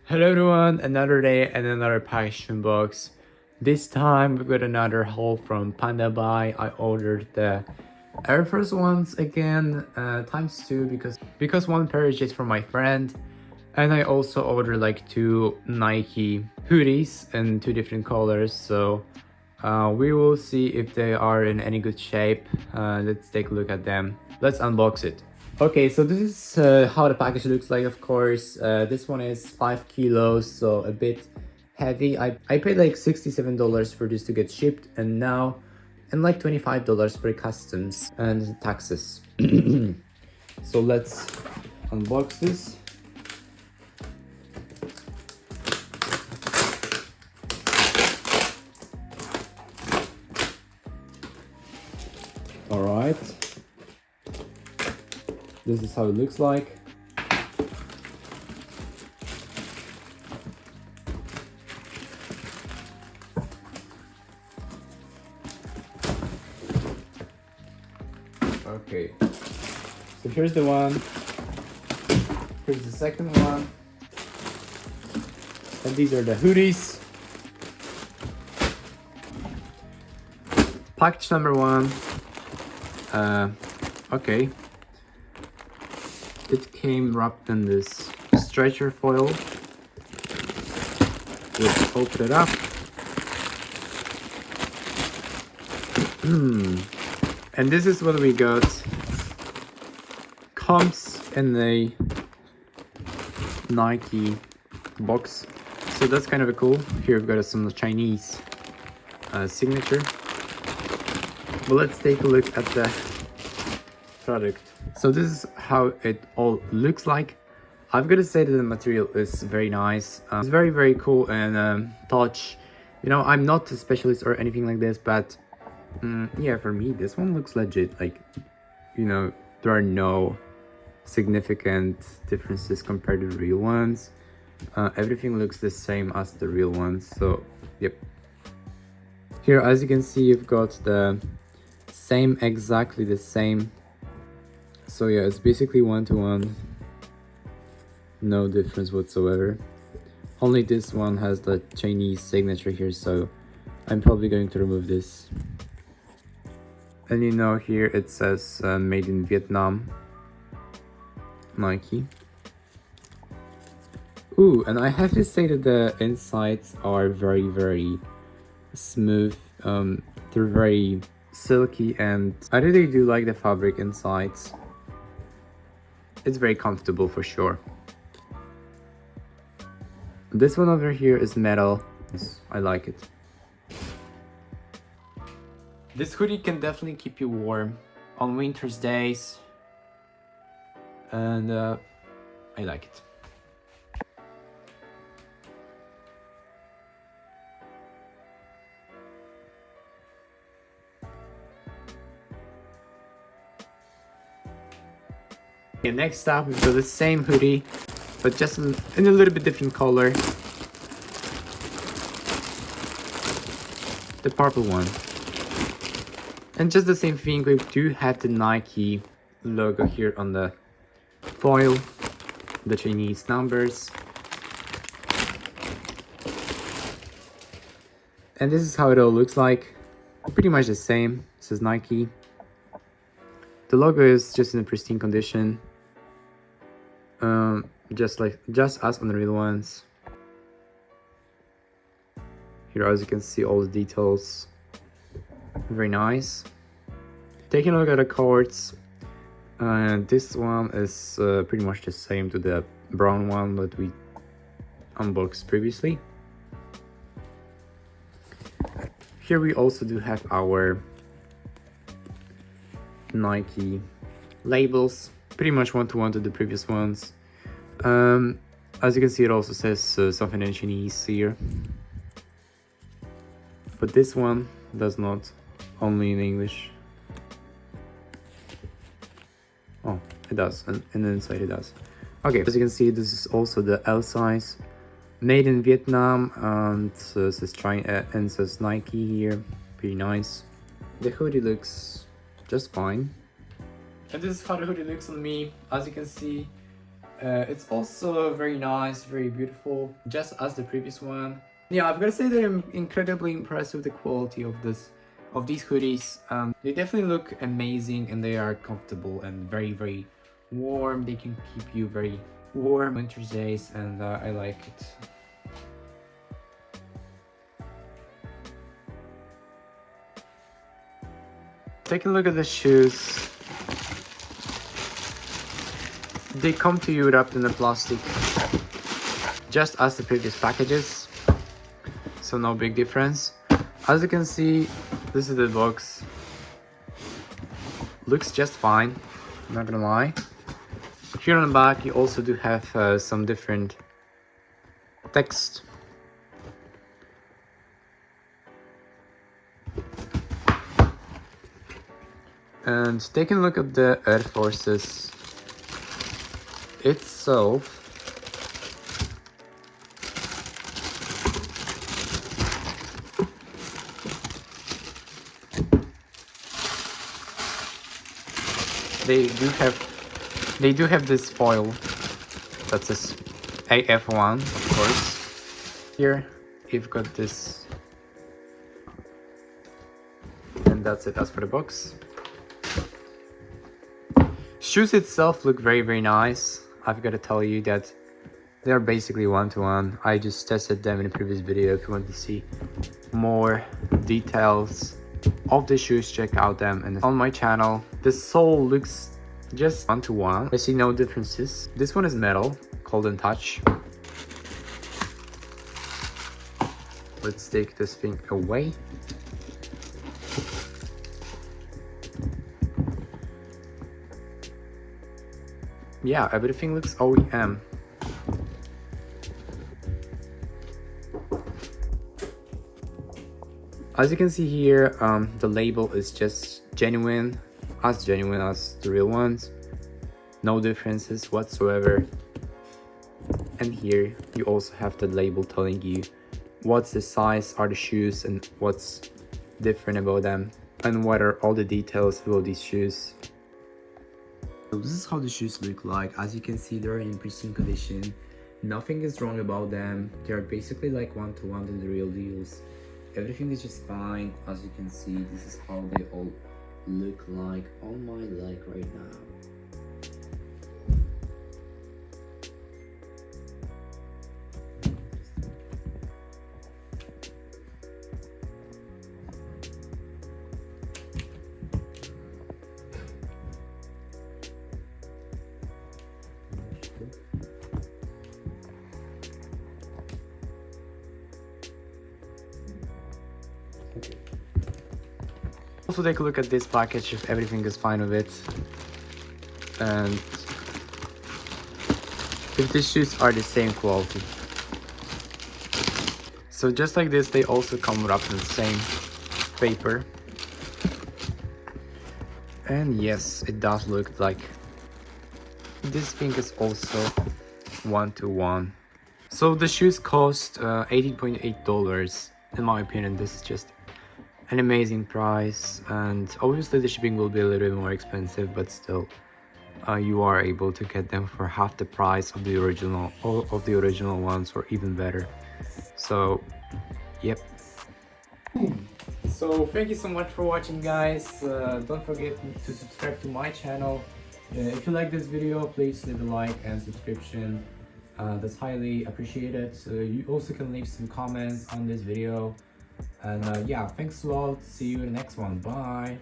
Hello everyone, another day and another package box. This time we got another haul from PandaBuy. I ordered the Air Force ones again, times two because one pair is just for my friend, and I also ordered like two Nike hoodies in two different colors. So we will see if they are in any good shape. Let's take a look at them. Let's unbox it. Okay, so this is how the package looks like, of course. This one is 5 kilos, so a bit heavy. I paid like $67 for this to get shipped, and now, and like $25 for customs and taxes. So let's unbox this. All right. This is how it looks like. Okay, so here's the one, here's the second one, and these are the hoodies. Package number one. Okay, it came wrapped in this stretcher foil. Let's open it up. And this is what we got. Comes in a Nike box, so that's kind of a cool. Here we've got some Chinese signature. But let's take a look at the product. So this is how it all looks like. I've got to say that the material is very nice. It's very cool and touch. You know, I'm not a specialist or anything like this, but yeah, for me this one looks legit. Like, you know, there are no significant differences compared to the real ones. Everything looks the same as the real ones, so yep. Here, as you can see, you've got the same, exactly the same. So yeah, it's basically one-to-one, no difference whatsoever. Only this one has the Chinese signature here, so I'm probably going to remove this. And you know, here it says made in Vietnam, Nike. Ooh, and I have to say that the insides are very smooth. They're very silky, and I really do like the fabric insides. It's very comfortable for sure. This one over here is metal. I like it. This hoodie can definitely keep you warm on winter's days, and I like it. Okay, next up we've got the same hoodie, but just in a little bit different color. The purple one. And just the same thing, we do have the Nike logo here on the foil, the Chinese numbers. And this is how it all looks like. Pretty much the same. It says Nike. The logo is just in a pristine condition. Just as on the real ones. Here, as you can see, all the details. Very nice. Taking a look at the cords, this one is pretty much the same to the brown one that we unboxed previously. Here we also do have our Nike labels, pretty much one-to-one to the previous ones. As you can see, it also says something in Chinese here, but this one does not, only in English. Oh, it does, and inside it does. Okay, as you can see, this is also the L size, made in Vietnam, and says Nike here. Pretty nice. The hoodie looks just fine. And this is how the hoodie looks on me. As you can see, It's also very nice, very beautiful, just as the previous one. Yeah, I've got to say that I'm incredibly impressed with the quality of these hoodies. They definitely look amazing and they are comfortable and very warm. They can keep you very warm winter days, and I like it. Take a look at the shoes. They come to you wrapped in the plastic, just as the previous packages, so no big difference. As you can see, this is the box. Looks just fine, I'm not gonna lie. Here on the back you also do have some different text. And taking a look at the Air Forces itself, they do have this foil that says AF1, of course. Here you've got this, and that's it as for the box. Shoes itself look very nice. I've got to tell you that they are basically one-to-one. I just tested them in a previous video. If you want to see more details of the shoes, check out them and on my channel. The sole looks just one-to-one. I see no differences. This one is metal, cold and touch. Let's take this thing away. Yeah, everything looks OEM. As you can see here, the label is just genuine as the real ones. No differences whatsoever. And here you also have the label telling you what's the size are the shoes and what's different about them and what are all the details about these shoes. So this is how the shoes look like. As you can see, they're in pristine condition. Nothing is wrong about them. They're basically like one-to-one to the real deals. Everything is just fine. As you can see, this is how they all look like on my leg right now. Also take a look at this package if everything is fine with it, and if these shoes are the same quality. So just like this, they also come wrapped in the same paper. And yes, it does look like this thing is also one-to-one. So the shoes cost $18.8. In my opinion, this is just an amazing price, and obviously the shipping will be a little bit more expensive, but still you are able to get them for half the price of the original ones, or even better. So yep. So thank you so much for watching, guys. Don't forget to subscribe to my channel. If you like this video, please leave a like and subscription. That's highly appreciated. You also can leave some comments on this video. And yeah, thanks a lot. See you in the next one. Bye.